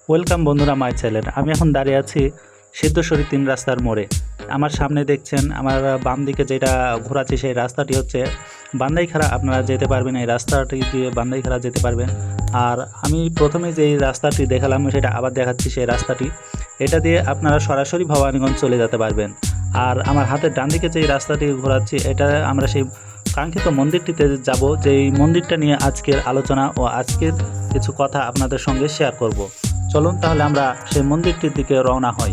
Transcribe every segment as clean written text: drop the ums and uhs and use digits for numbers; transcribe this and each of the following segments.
Welcome বন্ধুরা my channel. আমি এখন দাঁড়িয়ে আছি সিদ্ধেশ্বরী 3 রাস্তার মোড়ে। আমার সামনে দেখছেন, আমার বাম দিকে যেটা ঘোরাচ্ছে সেই রাস্তাটি হচ্ছে বান্দাইখাড়া। আপনারা যেতে পারবেন এই রাস্তাটি দিয়ে, বান্দাইখাড়া যেতে পারবেন। আর আমি প্রথমে যে রাস্তাটি দেখালাম সেটা আবার দেখাচ্ছি, সেই রাস্তাটি এটা দিয়ে আপনারা সরাসরি ভবানীগঞ্জ চলে যেতে পারবেন। আর আমার হাতের ডান দিকে যে রাস্তাটি ঘোরাচ্ছি এটা আমরা সেই কাঙ্ক্ষিত মন্দিরটিতে যাব, যেই মন্দিরটা নিয়ে আজকের আলোচনা ও আজকের কিছু কথা আপনাদের সঙ্গে শেয়ার করব। চলুন তাহলে আমরা সেই মন্দিরটির দিকে রওনা হই।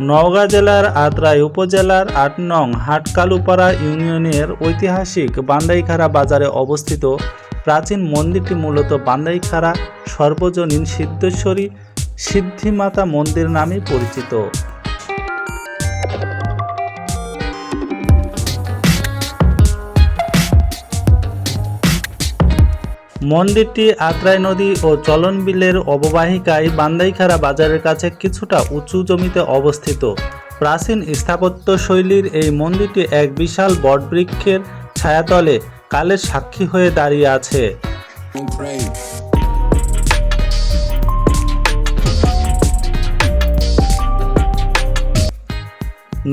নওগাঁ জেলার আত্রাই উপজেলার ৮ নং হাটকালুপাড়া ইউনিয়নের ঐতিহাসিক বান্দাইখাড়া বাজারে অবস্থিত প্রাচীন মন্দিরটি মূলত বান্দাইখাড়া সর্বজনীন সিদ্ধেশ্বরী সিদ্ধিমাতা মন্দির নামে পরিচিত। মন্দিরটি আত্রাই নদী ও চলন বিলের অববাহিকায় বান্দাইখাড়া বাজারের কাছে কিছুটা উঁচু জমিতে অবস্থিত। প্রাচীন স্থাপত্য শৈলীর এই মন্দিরটি এক বিশাল বটবৃক্ষের ছায়াতলে কালের সাক্ষী হয়ে দাঁড়িয়ে আছে।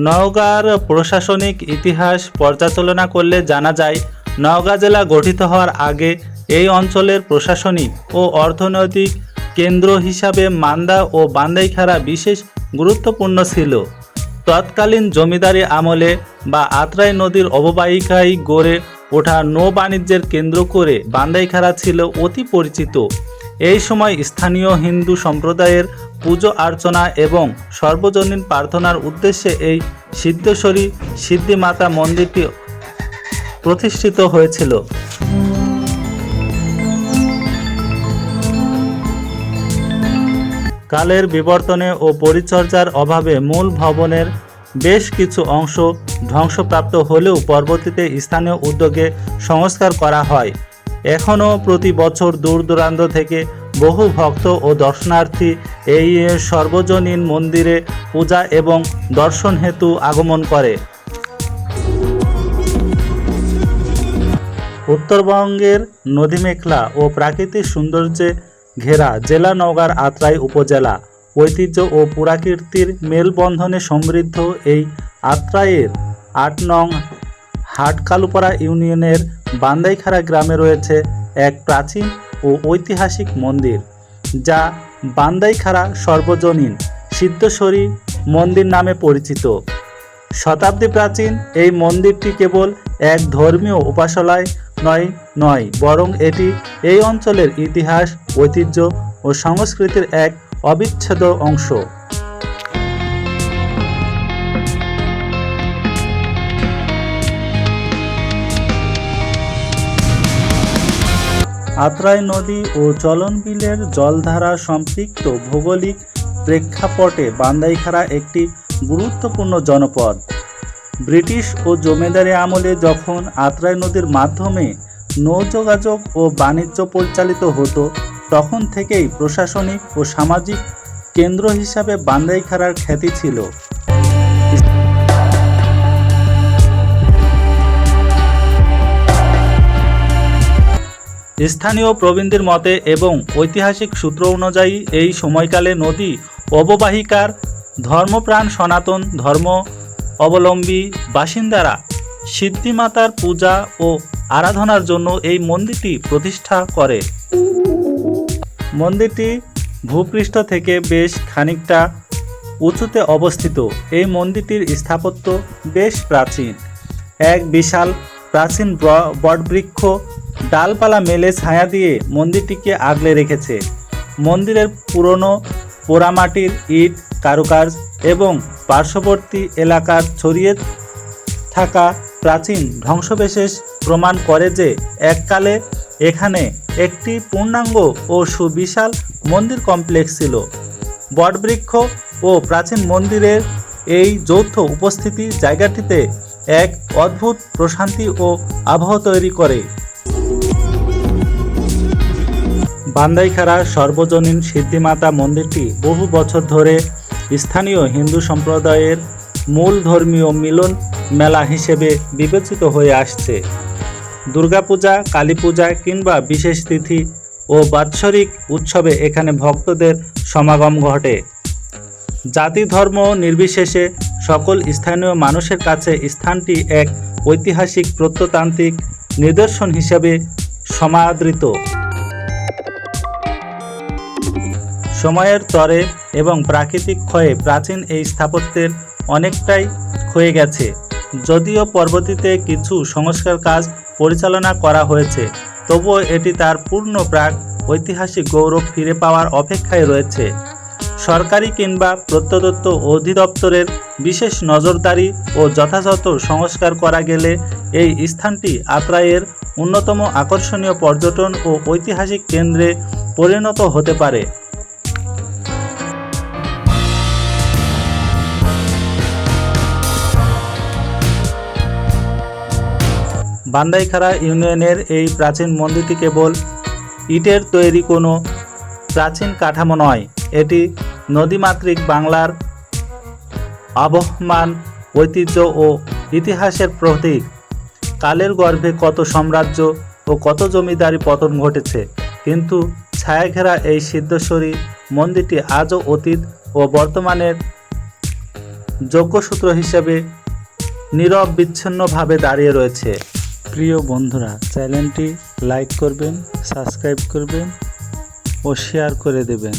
নওগাঁর প্রশাসনিক ইতিহাস পর্যালোচনা করলে জানা যায়, নওগাঁ জেলা গঠিত হওয়ার আগে এই অঞ্চলের প্রশাসনিক ও অর্থনৈতিক কেন্দ্র হিসাবে মান্দা ও বান্দাইখাড়া বিশেষ গুরুত্বপূর্ণ ছিল। তৎকালীন জমিদারি আমলে বা আত্রাই নদীর অববাহিকায় গড়ে ওঠা নৌ বাণিজ্যের কেন্দ্র করে বান্দাইখাড়া ছিল অতি পরিচিত। এই সময় স্থানীয় হিন্দু সম্প্রদায়ের পুজো অর্চনা এবং সর্বজনীন প্রার্থনার উদ্দেশ্যে এই সিদ্ধেশ্বরী সিদ্ধিমাতা মন্দিরটি প্রতিষ্ঠিত হয়েছিল। কালের বিবর্তনে ও পরিচর্যার অভাবে মূল ভবনের বেশ কিছু অংশ ধ্বংসপ্রাপ্ত হলেও পরবর্তীতে স্থানীয় উদ্যোগে সংস্কার করা হয়। এখনও প্রতি বছর দূর দূরান্ত থেকে বহু ভক্ত ও দর্শনার্থী এই সর্বজনীন মন্দিরে পূজা এবং দর্শন হেতু আগমন করে। উত্তরবঙ্গের নদীমেখলা ও প্রাকৃতিক সৌন্দর্যে ঘেরা জেলা নওগাঁর আত্রাই উপজেলা। ঐতিহ্য ও পুরাকীর্তির মেলবন্ধনে সমৃদ্ধ এই আত্রাইয়ের ৮ নং হাটকালুপাড়া ইউনিয়নের বান্দাইখাড়া গ্রামে রয়েছে এক প্রাচীন ও ঐতিহাসিক মন্দির, যা বান্দাইখাড়া সর্বজনীন সিদ্ধেশ্বরী মন্দির নামে পরিচিত। শতাব্দী প্রাচীন এই মন্দিরটি কেবল এক ধর্মীয় উপাসনালয় নয়, বরং এটি এই অঞ্চলের ইতিহাস, ঐতিহ্য ও সংস্কৃতির এক অবিচ্ছেদ্য অংশ। আত্রাই নদী ও চলন বিলের জলধারা সম্পৃক্ত ভৌগোলিক প্রেক্ষাপটে বান্দাইখাড়া একটি গুরুত্বপূর্ণ জনপদ। ব্রিটিশ ও জমিদারি আমলে যখন আত্রাই নদীর মাধ্যমে নৌযোগাযোগ ও বাণিজ্য পরিচালিত হতো, তখন থেকেই প্রশাসনিক ও সামাজিক কেন্দ্র হিসাবে বান্দাইখাড়ার খ্যাতি ছিল। স্থানীয় প্রবীণদের মতে এবং ঐতিহাসিক সূত্র অনুযায়ী এই সময়কালে নদী অববাহিকার ধর্মপ্রাণ সনাতন ধর্ম অবলম্বী বাসিন্দারা সিদ্ধিমাতার পূজা ও আরাধনার জন্য এই মন্দিরটি প্রতিষ্ঠা করে। মন্দিরটি ভূপৃষ্ঠ থেকে বেশ খানিকটা উঁচুতে অবস্থিত। এই মন্দিরটির স্থাপত্য বেশ প্রাচীন। এক বিশাল প্রাচীন বটবৃক্ষ ডালপালা মেলে ছায়া দিয়ে মন্দিরটিকে আগলে রেখেছে। মন্দিরের পুরনো পোড়ামাটির ইট কারুকাজ এবং পার্শ্ববর্তী এলাকার ছড়িয়ে থাকা প্রাচীন ধ্বংসাবশেষ প্রমাণ করে যে এককালে এখানে একটি পূর্ণাঙ্গ ও সুবিশাল মন্দির কমপ্লেক্স ছিল। বটবৃক্ষ ও প্রাচীন মন্দিরের এই যৌথ উপস্থিতি জায়গাটিতে এক অদ্ভুত প্রশান্তি ও আবহ তৈরি করে। বান্দাইখাড়া সর্বজনীন সিদ্ধিমাতা মন্দিরটি বহু বছর ধরে স্থানীয় হিন্দু সম্প্রদায়ের মূল ধর্মীয় মিলন মেলা হিসেবে বিবেচিত হয়ে আসছে। দুর্গাপূজা, কালী পূজা কিংবা বিশেষ তিথি ও বাৎসরিক উৎসবে এখানে ভক্তদের সমাগম ঘটে। জাতি ধর্ম নির্বিশেষে সকল স্থানীয় মানুষের কাছে স্থানটি এক ঐতিহাসিক প্রত্নতান্ত্রিক নিদর্শন হিসেবে সমাদৃত। সময়ের তরে এবং প্রাকৃতিক ক্ষয়ে প্রাচীন এই স্থাপত্যের অনেকটাই ক্ষয়ে গেছে। যদিও পরবর্তীতে কিছু সংস্কার কাজ পরিচালনা করা হয়েছে, তবুও এটি তার পূর্ণ প্রাক ঐতিহাসিক গৌরব ফিরে পাওয়ার অপেক্ষায় রয়েছে। সরকারি কিংবা প্রত্নতত্ত্ব অধিদপ্তরের বিশেষ নজরদারি ও যথাযথ সংস্কার করা গেলে এই স্থানটি আত্রাইয়ের অন্যতম আকর্ষণীয় পর্যটন ও ঐতিহাসিক কেন্দ্রে পরিণত হতে পারে। বান্দাইখাড়া ইউনিয়নের এই প্রাচীন মন্দিরটি কেবল ইটের তৈরি কোনো প্রাচীন কাঠামো নয়, এটি নদীমাতৃক বাংলার আবহমান ঐতিহ্য ও ইতিহাসের প্রতীক। কালের গর্ভে কত সাম্রাজ্য ও কত জমিদারি পতন ঘটেছে, কিন্তু ছায়াঘেরা এই সিদ্ধেশ্বরী মন্দিরটি আজও অতীত ও বর্তমানের যোগসূত্র হিসেবে নীরব বিচ্ছিন্নভাবে দাঁড়িয়ে রয়েছে। প্রিয় বন্ধুরা, চ্যানেলটি লাইক করবেন, সাবস্ক্রাইব করবেন ও শেয়ার করে দেবেন।